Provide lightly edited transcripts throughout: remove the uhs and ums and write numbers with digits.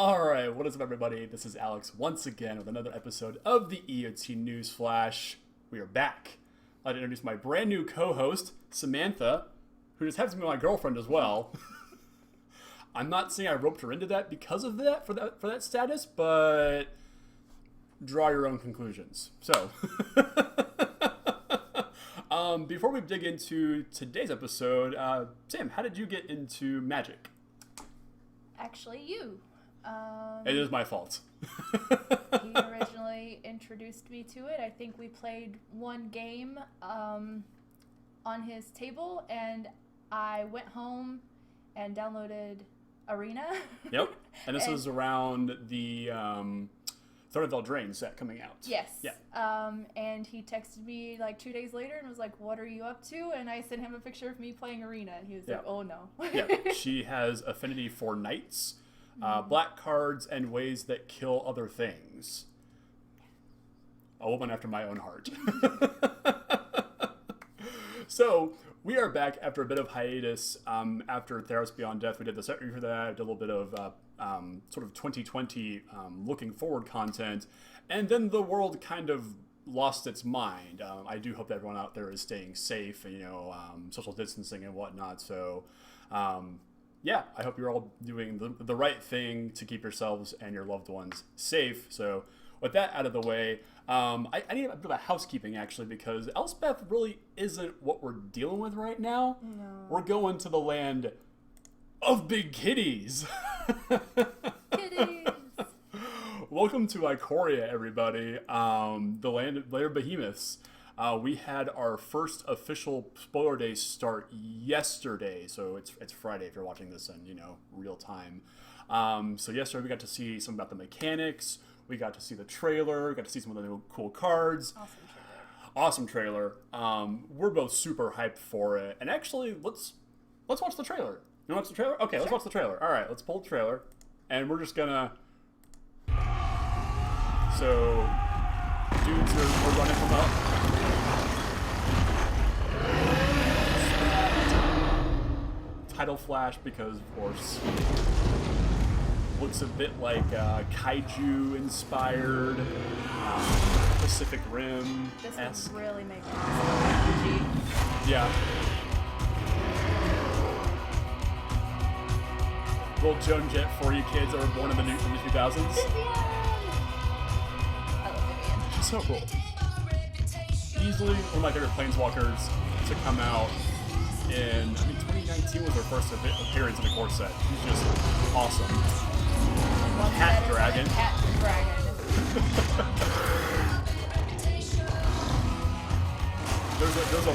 Alright, what is up everybody? This is Alex once again with another episode of the EOT News Flash. We are back. I'd like to introduce my brand new co-host, Samantha, who just happens to be my girlfriend as well. I'm not saying I roped her into that because of that, for that status, but draw your own conclusions. So, before we dig into today's episode, Sam, how did you get into Magic? Actually, you. It is my fault. He originally introduced me to it. I think we played one game on his table, and I went home and downloaded Arena. Yep. And this was around the Throne of Eldraine set coming out. Yes. Yeah. And he texted me like 2 days later and was like, "What are you up to?" And I sent him a picture of me playing Arena, and he was like, "Oh no." Yeah. She has affinity for knights, black cards, and ways that kill other things. A woman after my own heart. So, we are back after a bit of hiatus. After Theros Beyond Death, we did the set review for that, did a little bit of sort of 2020 looking forward content, and then the world kind of lost its mind. I do hope that everyone out there is staying safe and, social distancing and whatnot. So, yeah, I hope you're all doing the right thing to keep yourselves and your loved ones safe. So, with that out of the way, I need a bit of housekeeping, actually, because Elspeth really isn't what we're dealing with right now. No. We're going to the land of big kitties. Kitties. Welcome to Ikoria, everybody. The land of Lair of Behemoths. We had our first official spoiler day start yesterday, so it's Friday if you're watching this in real time. So yesterday we got to see some about the mechanics. We got to see the trailer. We got to see some of the new cool cards. Awesome trailer. We're both super hyped for it. And actually, let's watch the trailer. You want to watch the trailer? Okay, Let's watch the trailer. All right, let's pull the trailer, and we're just gonna. So, dudes are running from up. Title flash because, of course, looks a bit like kaiju inspired, Pacific Rim. This would really make it RPG. Yeah. Little Joan Jett for you kids that were born in the 2000s. I love Vivian. She's so cool. Easily one of my favorite planeswalkers to come out in, 2019 was her first appearance in a core set. She's just awesome. Cat dragon. Cat dragon. There's a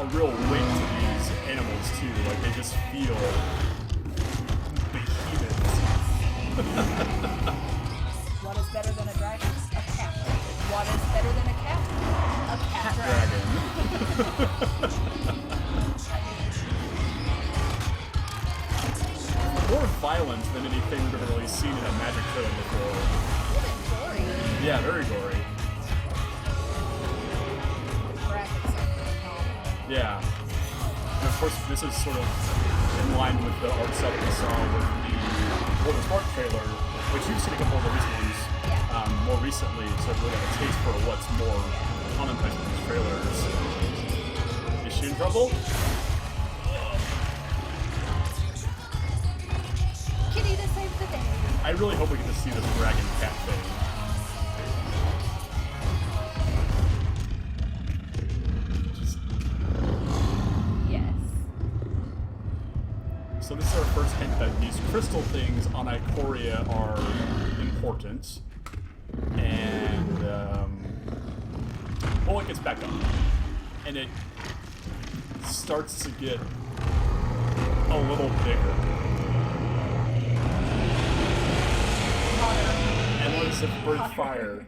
real weight to these animals too. Like they just feel behemoths. What is better than a dragon? A cat. What is better than a cat? A cat dragon. More violent than anything we've ever really seen in a Magic trailer before. Even gory. Yeah, very gory. Graphics are phenomenal. Yeah. And of course, this is sort of in line with the art style that we saw with the World of Spark trailer, which you've seen a couple of the recent ones more recently, so we got a taste for what's more commonplace with these trailers. Is she in trouble? Kitty to save the day. I really hope we get to see this dragon cat thing. Yes. So this is our first hint that these crystal things on Ikoria are important. And, well, it gets back up. And it starts to get a little bigger. Endless of bird fire.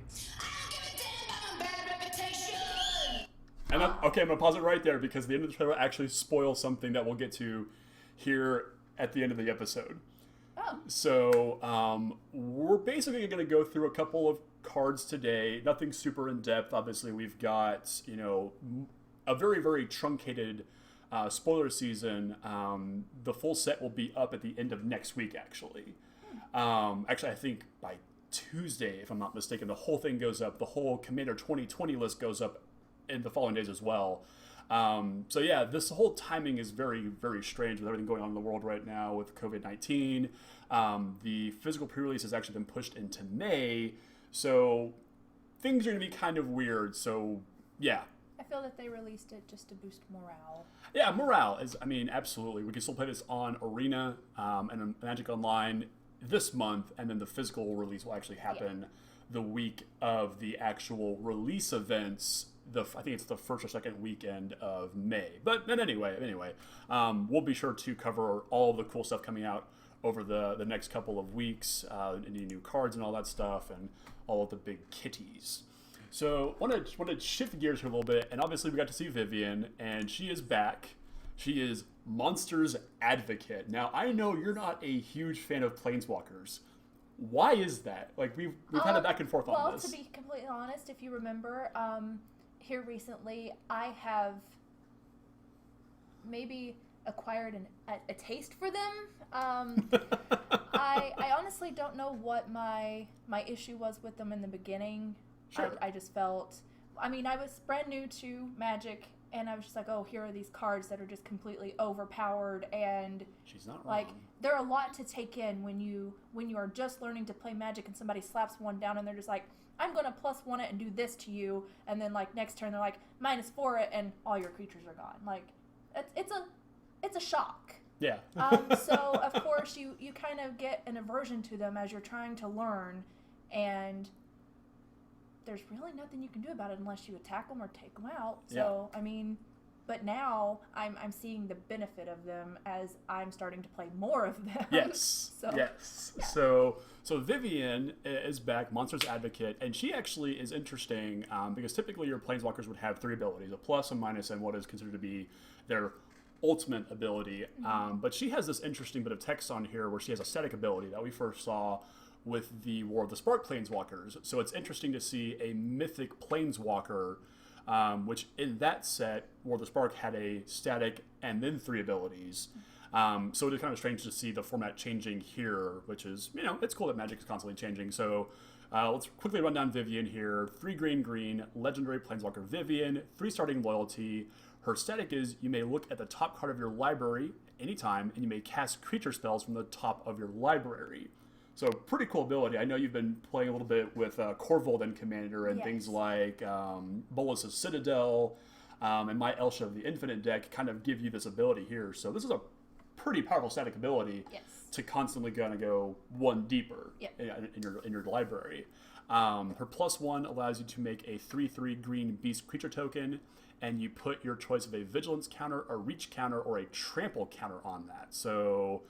And okay, I'm gonna pause it right there because the end of the trailer actually spoils something that we'll get to here at the end of the episode. Oh. So we're basically gonna go through a couple of cards today. Nothing super in depth. Obviously, we've got a very, very truncated spoiler season. The full set will be up at the end of next week, actually. Actually, I think by Tuesday, if I'm not mistaken, the whole thing goes up. The whole Commander 2020 list goes up in the following days as well. So yeah, this whole timing is very, very strange with everything going on in the world right now with COVID-19. The physical pre-release has actually been pushed into May, so things are going to be kind of weird. So yeah. I feel that they released it just to boost morale. Yeah, morale is, I mean, absolutely. We can still play this on Arena and Magic Online this month, and then the physical release will actually happen the week of the actual release events. I think it's the first or second weekend of May. But anyway, we'll be sure to cover all the cool stuff coming out over the next couple of weeks, any new cards and all that stuff, and all of the big kitties. So want to shift gears here a little bit, and obviously we got to see Vivian, and she is back. She is Monsters Advocate. Now, I know you're not a huge fan of Planeswalkers. Why is that? Like, we've had a back and forth on this. Well, to be completely honest, if you remember, here recently, I have maybe acquired a taste for them. I honestly don't know what my issue was with them in the beginning. Sure. I just felt, I mean, I was brand new to Magic, and I was just like, oh, here are these cards that are just completely overpowered, and she's not wrong. Like, they're a lot to take in when you are just learning to play Magic, and somebody slaps one down, and they're just like, I'm gonna +1 it and do this to you, and then like next turn they're like -4 it, and all your creatures are gone. Like, it's a shock. Yeah. So of course you kind of get an aversion to them as you're trying to learn, and there's really nothing you can do about it unless you attack them or take them out. So I mean, but now I'm seeing the benefit of them as I'm starting to play more of them. Yes. Yes. Yeah. So Vivian is back, Monsters Advocate, and she actually is interesting because typically your Planeswalkers would have 3 abilities, a plus, a minus, and what is considered to be their ultimate ability. But she has this interesting bit of text on here where she has a static ability that we first saw with the War of the Spark Planeswalkers. So it's interesting to see a mythic Planeswalker, which in that set, War of the Spark had a static and then 3 abilities. So it is kind of strange to see the format changing here, which is, it's cool that Magic is constantly changing. So let's quickly run down Vivian here. 3 green, legendary Planeswalker Vivian, 3 starting loyalty. Her static is you may look at the top card of your library anytime, and you may cast creature spells from the top of your library. So pretty cool ability. I know you've been playing a little bit with Corvold and Commander and things like Bolas's Citadel and my Elsha of the Infinite deck kind of give you this ability here. So this is a pretty powerful static ability to constantly go one deeper in your library. Her +1 allows you to make a 3/3 green beast creature token, and you put your choice of a vigilance counter, a reach counter, or a trample counter on that. So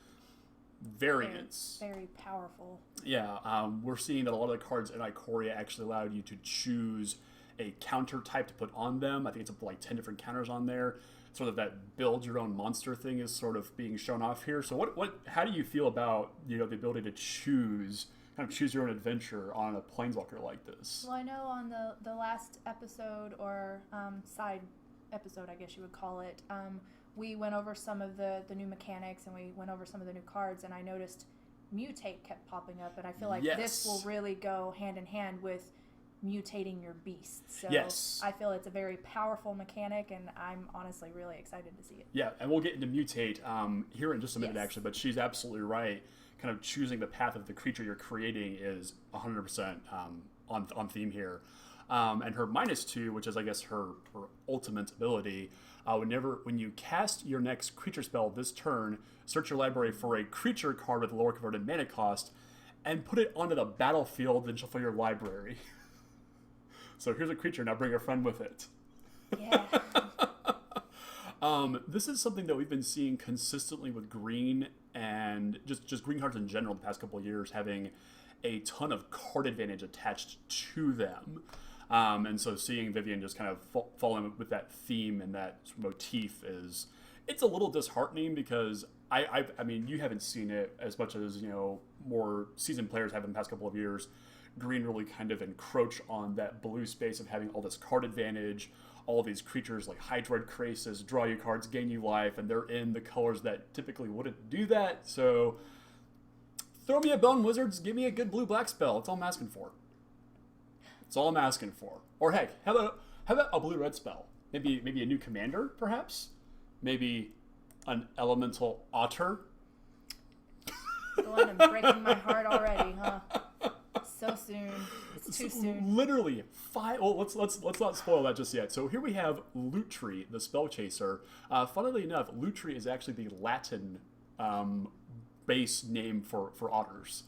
variance. Very powerful. Yeah, we're seeing that a lot of the cards in Ikoria actually allowed you to choose a counter type to put on them. I think it's up to like 10 different counters on there. Sort of that build your own monster thing is sort of being shown off here. So how do you feel about the ability to choose your own adventure on a Planeswalker like this? Well, I know on the last episode, or side episode, I guess you would call it, we went over some of the new mechanics, and we went over some of the new cards, and I noticed mutate kept popping up, and I feel like this will really go hand in hand with mutating your beasts. So I feel it's a very powerful mechanic, and I'm honestly really excited to see it. Yeah, and we'll get into mutate here in just a minute, actually, but she's absolutely right. Kind of choosing the path of the creature you're creating is 100% on theme here. And her -2, which is, I guess, her ultimate ability, when you cast your next creature spell this turn, search your library for a creature card with a lower converted mana cost, and put it onto the battlefield, then shuffle your library. So here's a creature, now bring a friend with it. Yeah. This is something that we've been seeing consistently with green and just green cards in general the past couple of years, having a ton of card advantage attached to them. And so seeing Vivian just kind of fall in with that theme and that motif it's a little disheartening, because I mean, you haven't seen it as much as, more seasoned players have in the past couple of years. Green really kind of encroach on that blue space of having all this card advantage, all these creatures like Hydroid Krasis draw you cards, gain you life, and they're in the colors that typically wouldn't do that. So Throw me a bone, wizards. Give me a good blue-black spell. That's all I'm asking for. That's all I'm asking for. Or heck, how about a blue-red spell? Maybe a new commander, perhaps? Maybe an elemental otter? Going and breaking my heart already, huh? So soon. It's too soon. Literally 5. Well, let's not spoil that just yet. So here we have Lutri, the spell chaser. Funnily enough, Lutri is actually the Latin base name for otters.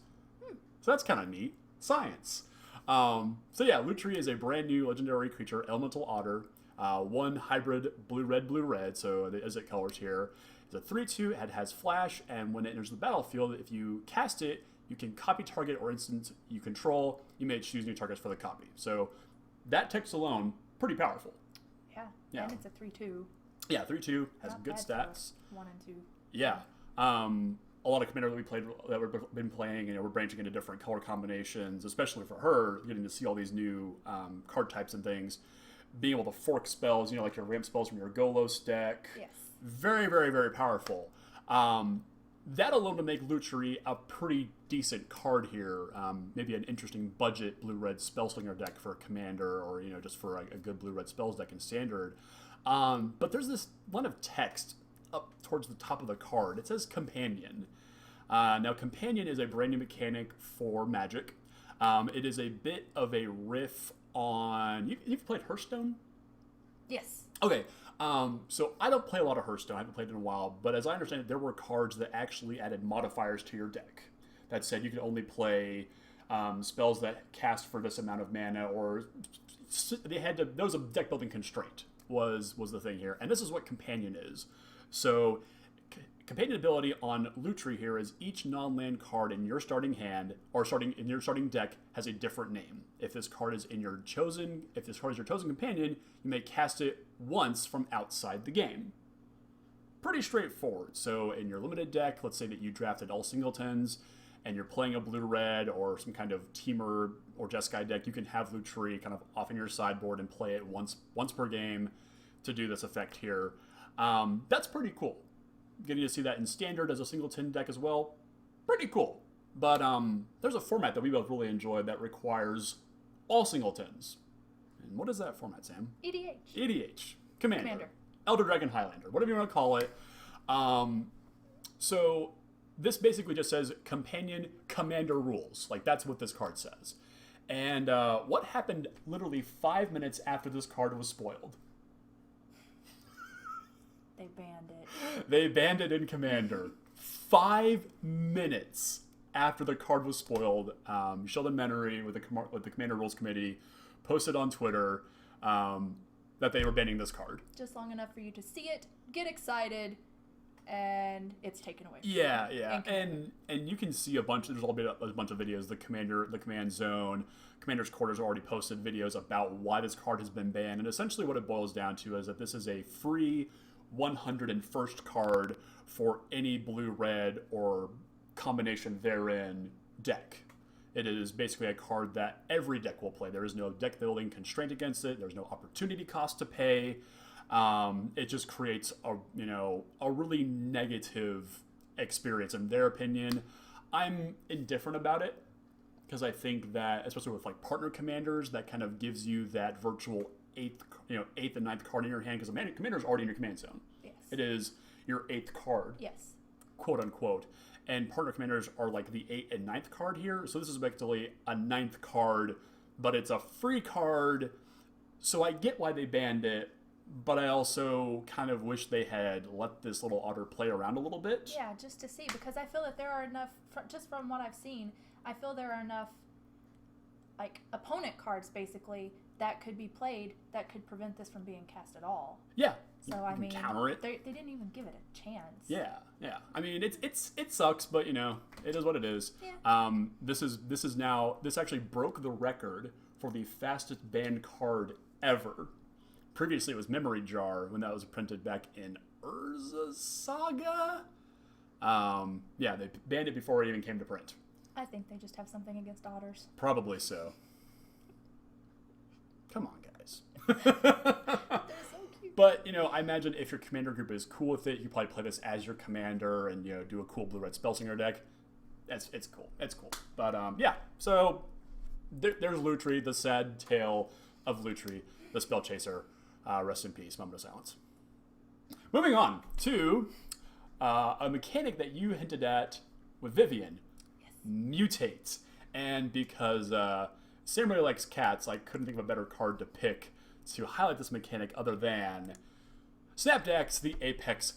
So that's kind of neat. Science. So yeah, Lutri is a brand new legendary creature, elemental otter. 1 hybrid blue-red, so as it colors here. It's a 3/2, it has flash, and when it enters the battlefield, if you cast it, you can copy target or instant you control. You may choose new targets for the copy. So that text alone, pretty powerful. Yeah. And it's a 3/2. Yeah, 3/2, has Not good bad stats. for 1 and 2. Yeah. A lot of commander that we've been playing, we're branching into different color combinations, especially for her, getting to see all these new card types and things. Being able to fork spells, like your ramp spells from your Golos deck. Yes. Very, very, very powerful. That alone to make Lutri a pretty decent card here. Maybe an interesting budget blue-red spellslinger deck for a commander, or just for a good blue-red spells deck in standard. But there's this line of text up towards the top of the card. It says Companion. Now, Companion is a brand new mechanic for Magic. It is a bit of a riff on... You've played Hearthstone? Yes. Okay. So I don't play a lot of Hearthstone. I haven't played it in a while. But as I understand it, there were cards that actually added modifiers to your deck that said you could only play spells that cast for this amount of mana, or there was a deck building constraint was the thing here. And this is what Companion is. So Companion ability on Lutri here is each non-land card in your starting hand, or in your starting deck, has a different name. If this card is your chosen companion, you may cast it once from outside the game. Pretty straightforward. So in your limited deck, let's say that you drafted all singletons, and you're playing a blue-red or some kind of Teamer or Jeskai deck, you can have Lutri kind of off in your sideboard and play it once per game to do this effect here. That's pretty cool. Getting to see that in standard as a singleton deck as well, pretty cool. But there's a format that we both really enjoy that requires all singletons. And what is that format, Sam? EDH. EDH. Commander. Elder Dragon Highlander. Whatever you want to call it. So this basically just says Companion Commander Rules. Like, that's what this card says. And what happened literally 5 minutes after this card was spoiled? They banned it. They banned it in Commander. 5 minutes after the card was spoiled, Sheldon Menery with the Commander Rules Committee posted on Twitter that they were banning this card. Just long enough for you to see it, get excited, and it's taken away. Yeah. And you can see there's a bunch of videos. The Command Zone, Commander's Quarters already posted videos about why this card has been banned. And essentially what it boils down to is that this is a free 101st card for any blue-red or combination therein deck. It is basically a card that every deck will play. There is no deck building constraint against it. There's no opportunity cost to pay. It just creates a really negative experience in their opinion. I'm indifferent about it because I think that, especially with like partner commanders, that kind of gives you that virtual eighth and ninth card in your hand, because the commander is already in your command zone. Yes. It is your 8th card. Yes. Quote unquote. And partner commanders are like the 8th and 9th card here. So this is effectively a 9th card, but it's a free card. So I get why they banned it, but I also kind of wish they had let this little otter play around a little bit. Yeah, just to see, because I feel that there are enough, just from what I've seen, I feel there are enough like opponent cards basically that could be played that could prevent this from being cast at all. Yeah. So I mean, counter it. They didn't even give it a chance. Yeah. I mean, it sucks, but it is what it is. Yeah. This actually broke the record for the fastest banned card ever. Previously, it was Memory Jar when that was printed back in Urza Saga. They banned it before it even came to print. I think they just have something against otters. Probably so. Come on, guys. They're so cute. But, I imagine if your commander group is cool with it, you probably play this as your commander and, do a cool blue-red Spellslinger deck. it's cool. It's cool. But yeah, so there's Lutri, the sad tale of Lutri, the spell chaser. Rest in peace. Moment of silence. Moving on to a mechanic that you hinted at with Vivian, mutate. And because Sam really likes cats, I couldn't think of a better card to pick to highlight this mechanic other than Snapdax, the apex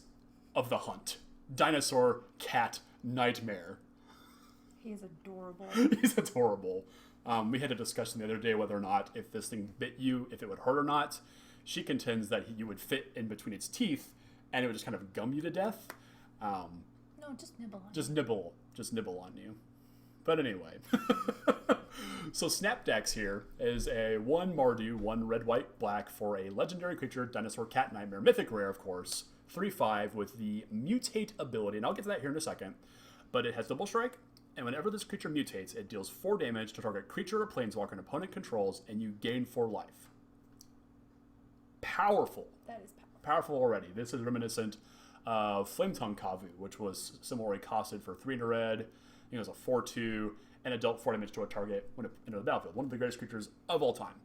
of the hunt. Dinosaur cat nightmare. He is adorable. He's adorable. We had a discussion the other day whether or not if this thing bit you, if it would hurt or not. She contends that you would fit in between its teeth and it would just kind of gum you to death. No, just nibble on Just nibble on you. But anyway. So Snapdax here is a 1 Mardu, 1 red, white, black for a legendary creature, Dinosaur Cat Nightmare, mythic rare, of course. 3/5 with the mutate ability, and I'll get to that here in a second. But it has double strike, and whenever this creature mutates, it deals 4 damage to target creature or planeswalker an opponent controls, and you gain 4 life. Powerful. That is powerful. Powerful already. This is reminiscent of Flametongue Kavu, which was similarly costed for 3 in a red. It was a 4/2, and it dealt 4 damage to a target when it entered the battlefield. One of the greatest creatures of all time.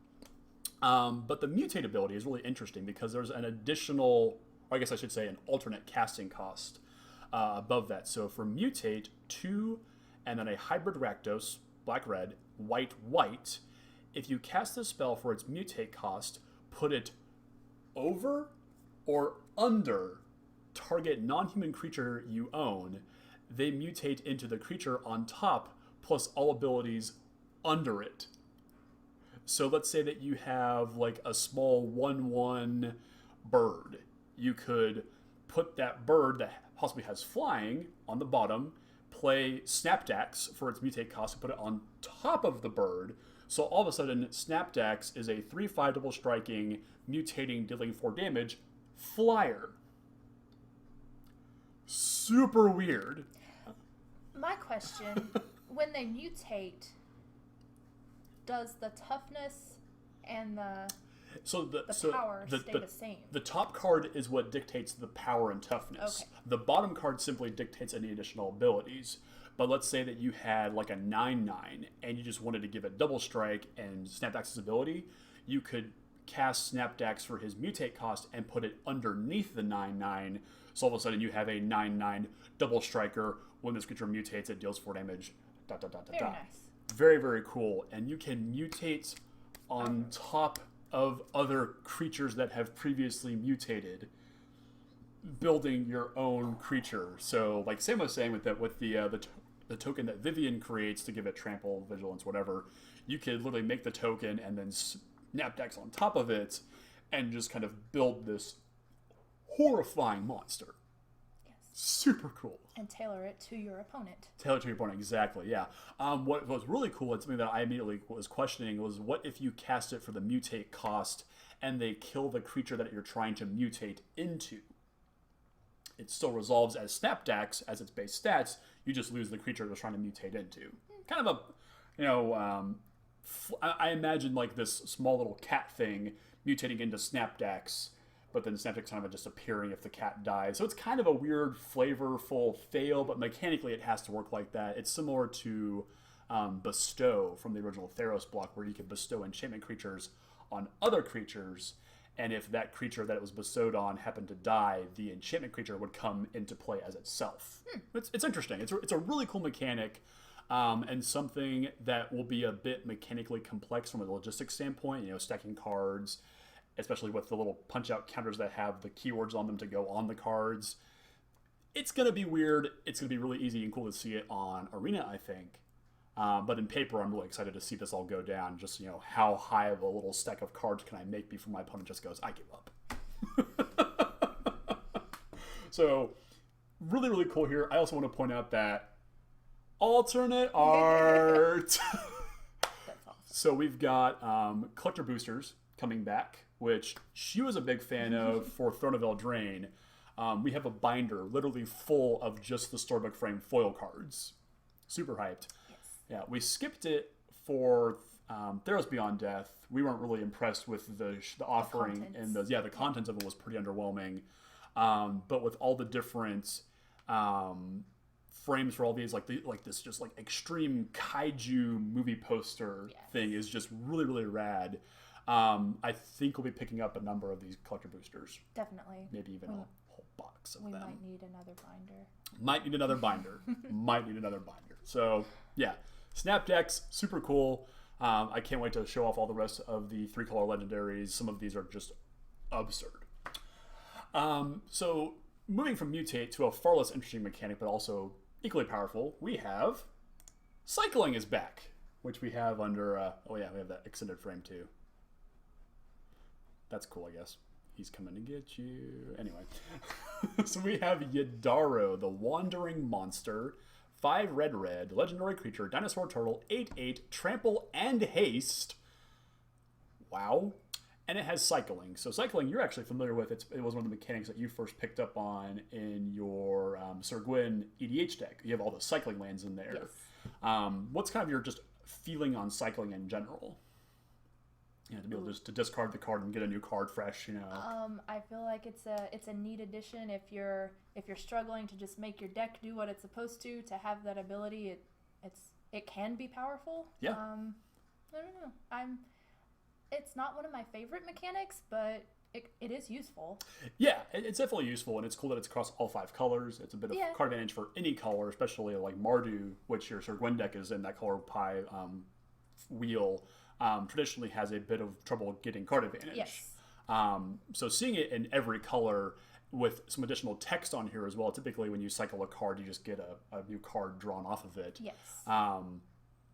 But the mutate ability is really interesting because there's an additional, or I guess I should say an alternate casting cost above that. So for mutate, 2 and then a hybrid Rakdos, black-red, white-white. If you cast the spell for its mutate cost, put it over or under target non-human creature you own, they mutate into the creature on top plus all abilities under it. So let's say that you have like a small 1/1 bird. You could put that bird that possibly has flying on the bottom, play Snapdax for its mutate cost, and put it on top of the bird. So all of a sudden, Snapdax is a 3/5 double striking, mutating, dealing 4 damage flyer. Super weird. My question, when they mutate, does the toughness and the power stay the same? The top card is what dictates the power and toughness. Okay. The bottom card simply dictates any additional abilities. But let's say that you had like a 9/9 and you just wanted to give it double strike and Snapdax's ability, you could cast Snapdax for his mutate cost and put it underneath the 9/9. So all of a sudden you have a 9/9 double striker. When this creature mutates, it deals 4 damage. Very nice. Very, very cool. And you can mutate on top of other creatures that have previously mutated, building your own creature. So, like Sam was saying with the token that Vivian creates to give it trample, vigilance, whatever, you could literally make the token and then Snapdax on top of it and just kind of build this horrifying monster. Yes. Super cool. And tailor it to your opponent. Tailor to your opponent, exactly, yeah. What was really cool, and something that I immediately was questioning, was what if you cast it for the mutate cost and they kill the creature that you're trying to mutate into? It still resolves as Snapdax as its base stats. You just lose the creature you're trying to mutate into. Kind of a, I imagine like this small little cat thing mutating into Snapdax, but then Snapdax kind of just appearing if the cat dies. So it's kind of a weird, flavorful fail, but mechanically it has to work like that. It's similar to Bestow from the original Theros block, where you can bestow enchantment creatures on other creatures, and if that creature that it was bestowed on happened to die, the enchantment creature would come into play as itself. It's interesting. It's a really cool mechanic, and something that will be a bit mechanically complex from a logistics standpoint, stacking cards, especially with the little punch-out counters that have the keywords on them to go on the cards. It's going to be weird. It's going to be really easy and cool to see it on Arena, I think. But in paper, I'm really excited to see this all go down. Just, how high of a little stack of cards can I make before my opponent just goes, I give up. So, really, really cool here. I also want to point out that alternate art. That's awesome. So we've got collector boosters coming back, which she was a big fan of for Throne of Eldraine. We have a binder literally full of just the Storybook frame foil cards. Super hyped. Yes. Yeah, we skipped it for Theros Beyond Death. We weren't really impressed with the offering, and the contents of it was pretty underwhelming. But with all the different frames for all these, like this just like extreme kaiju movie poster thing is just really, really rad. I think we'll be picking up a number of these collector boosters. Definitely. Maybe even a whole box of them. We might need another binder. Might need another binder. So, yeah. Snap decks, super cool. I can't wait to show off all the rest of the 3-color legendaries. Some of these are just absurd. So, moving from Mutate to a far less interesting mechanic, but also equally powerful, we have Cycling is back, which we have under, we have that extended frame too. That's cool, I guess. He's coming to get you. Anyway. So we have Yidaro, the Wandering Monster. 5 red, legendary creature, dinosaur turtle, 8/8, trample and haste. Wow. And it has cycling. So cycling, you're actually familiar with. It was one of the mechanics that you first picked up on in your Sir Gwyn EDH deck. You have all the cycling lands in there. Yes. What's kind of your just feeling on cycling in general? You know, to be able just to discard the card and get a new card fresh, you know. I feel like it's a neat addition if you're struggling to just make your deck do what it's supposed to have that ability. It can be powerful. Yeah. I don't know. It's not one of my favorite mechanics, but it is useful. Yeah, it's definitely useful, and it's cool that it's across all 5 colors. It's a bit of card advantage for any color, especially like Mardu, which your Sir Gwyn deck is in that color pie wheel. Traditionally has a bit of trouble getting card advantage. Yes. So seeing it in every color with some additional text on here as well. Typically when you cycle a card, you just get a new card drawn off of it. Yes.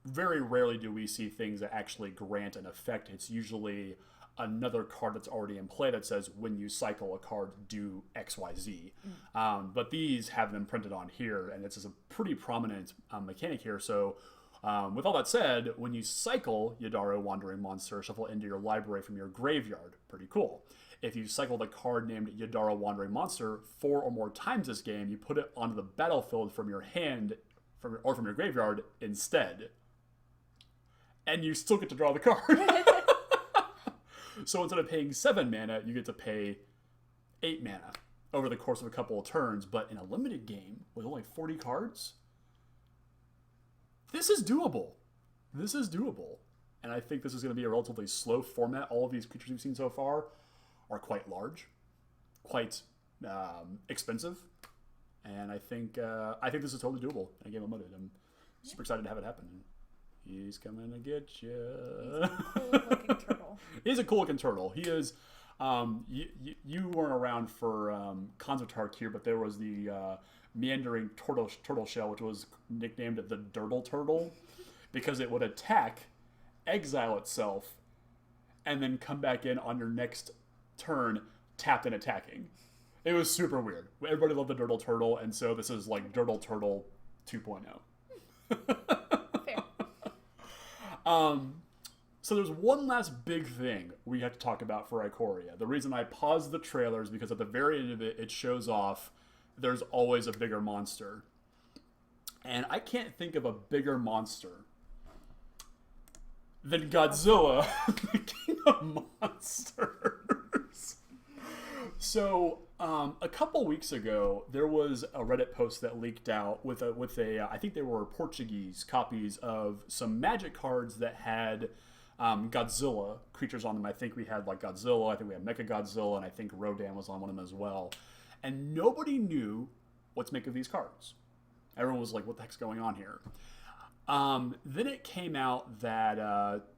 Very rarely do we see things that actually grant an effect. It's usually another card that's already in play that says when you cycle a card, do XYZ. But these have them printed on here, and this is a pretty prominent mechanic here. So with all that said, when you cycle Yidaro Wandering Monster, shuffle into your library from your graveyard. Pretty cool. If you cycled a card named Yidaro Wandering Monster 4 or more times this game, you put it onto the battlefield from your hand or from your graveyard instead. And you still get to draw the card. So instead of paying 7 mana, you get to pay 8 mana over the course of a couple of turns. But in a limited game with only 40 cards, this is doable. And I think this is going to be a relatively slow format. All of these creatures we've seen so far are quite large, quite expensive. And I think this is totally doable in a game of limited. I'm super excited to have it happen. He's coming to get you. He's a cool looking turtle. He is. You weren't around for Khans of Tarkir, but there was the meandering turtle shell, which was nicknamed the Dirtle Turtle, because it would attack, exile itself, and then come back in on your next turn, tapped and attacking. It was super weird. Everybody loved the Dirtle Turtle, and so this is like Dirtle Turtle 2.0. Fair. So there's one last big thing we have to talk about for Ikoria. The reason I paused the trailer is because at the very end of it, it shows off there's always a bigger monster. And I can't think of a bigger monster than Godzilla, the king of monsters. So, a couple weeks ago, there was a Reddit post that leaked out with a I think they were Portuguese copies of some Magic cards that had Godzilla creatures on them. I think we had like Godzilla, I think we had Mechagodzilla, and I think Rodan was on one of them as well. And nobody knew what to make of these cards. Everyone was like, what the heck's going on here? Then it came out that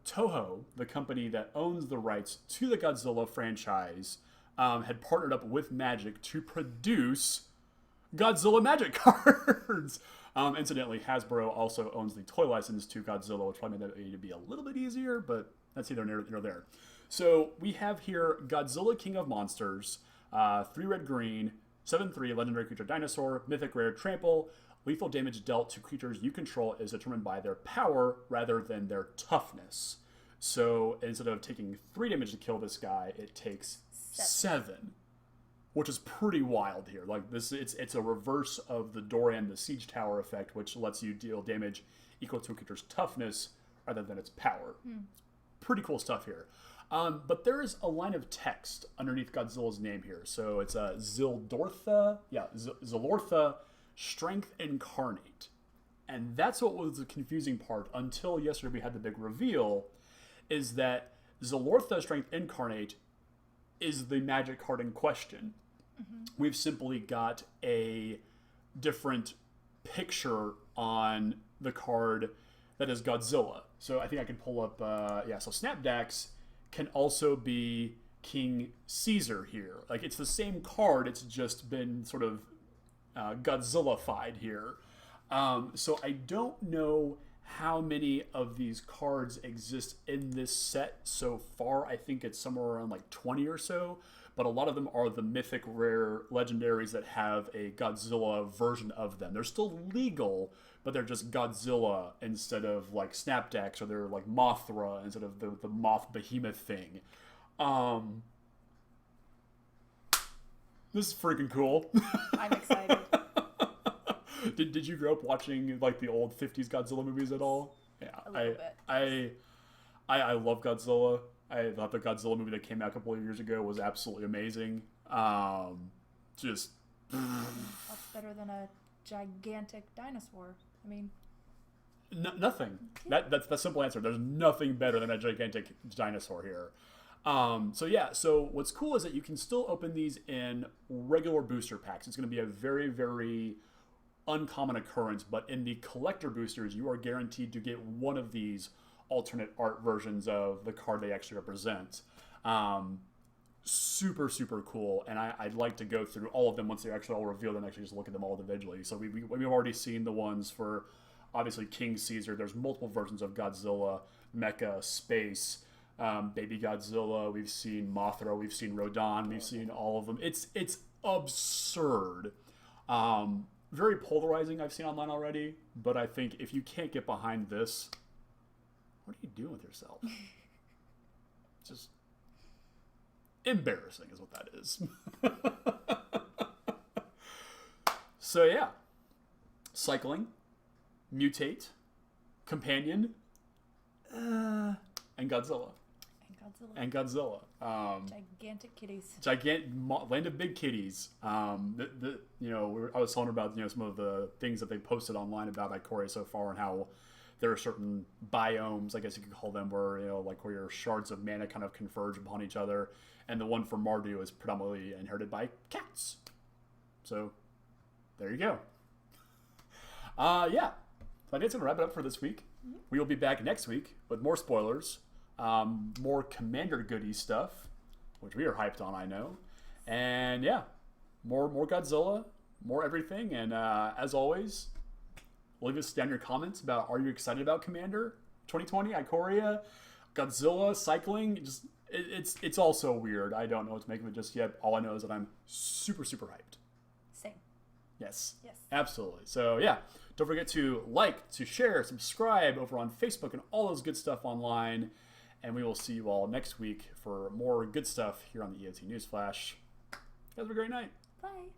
Toho, the company that owns the rights to the Godzilla franchise, had partnered up with Magic to produce Godzilla Magic cards. Incidentally, Hasbro also owns the toy license to Godzilla, which probably made that to be a little bit easier, but that's neither near nor there. So we have here Godzilla King of Monsters, 3 red-green, 7/3 legendary creature dinosaur, mythic rare trample. Lethal damage dealt to creatures you control is determined by their power rather than their toughness. So instead of taking 3 damage to kill this guy, it takes 7, which is pretty wild here. Like this, it's a reverse of the Doran the Siege Tower effect, which lets you deal damage equal to a creature's toughness rather than its power. Pretty cool stuff here. But there is a line of text underneath Godzilla's name here. So it's Zildortha, Zilortha Strength Incarnate. And that's what was the confusing part until yesterday we had the big reveal, is that Zalortha Strength Incarnate is the magic card in question. Mm-hmm. We've simply got a different picture on the card that is Godzilla. So I think I can pull up, so Snapdax can also be King Caesar here. Like, it's the same card, it's just been sort of Godzilla-fied here. So I don't know how many of these cards exist in this set so far. I think it's somewhere around like 20 or so, but a lot of them are the mythic rare legendaries that have a Godzilla version of them. They're still legal, but they're just Godzilla instead of like Snapdax, or they're like Mothra instead of the Moth Behemoth thing. This is freaking cool. I'm excited. Did you grow up watching like the old 50s Godzilla movies at all? Yeah, a little bit. I love Godzilla. I thought the Godzilla movie that came out a couple of years ago was absolutely amazing. Just That's better than a gigantic dinosaur. I mean, nothing. That's the simple answer. There's nothing better than a gigantic dinosaur here. So what's cool is that you can still open these in regular booster packs. It's going to be a very, very uncommon occurrence, but in the collector boosters, you are guaranteed to get one of these alternate art versions of the card they actually represent. Super, super cool, and I'd like to go through all of them once they're actually all revealed and actually just look at them all individually. So we've already seen the ones for, obviously, King Caesar. There's multiple versions of Godzilla, Mecha, Space, Baby Godzilla. We've seen Mothra, we've seen Rodan, we've seen all of them. It's absurd. Very polarizing, I've seen online already, but I think if you can't get behind this, what are you doing with yourself? Just embarrassing is what that is. So yeah, cycling, mutate, companion, and Godzilla. And Godzilla. Gigantic kitties. Land of big kitties. I was telling her about some of the things that they posted online about Ikoria so far, and how there are certain biomes, I guess you could call them, where where your shards of mana kind of converge upon each other, and the one for Mardu is predominantly inherited by cats. So there you go. So I think it's gonna wrap it up for this week. Mm-hmm. We will be back next week with more spoilers. More Commander goodie stuff, which we are hyped on, I know. And more Godzilla, more everything. And as always, leave us down your comments about, are you excited about Commander 2020, Ikoria, Godzilla, cycling? Just it's all so weird. I don't know what to make of it just yet. All I know is that I'm super, super hyped. Same. Yes. Absolutely. So don't forget to like, to share, subscribe over on Facebook and all those good stuff online. And we will see you all next week for more good stuff here on the EOT Newsflash. You guys have a great night. Bye.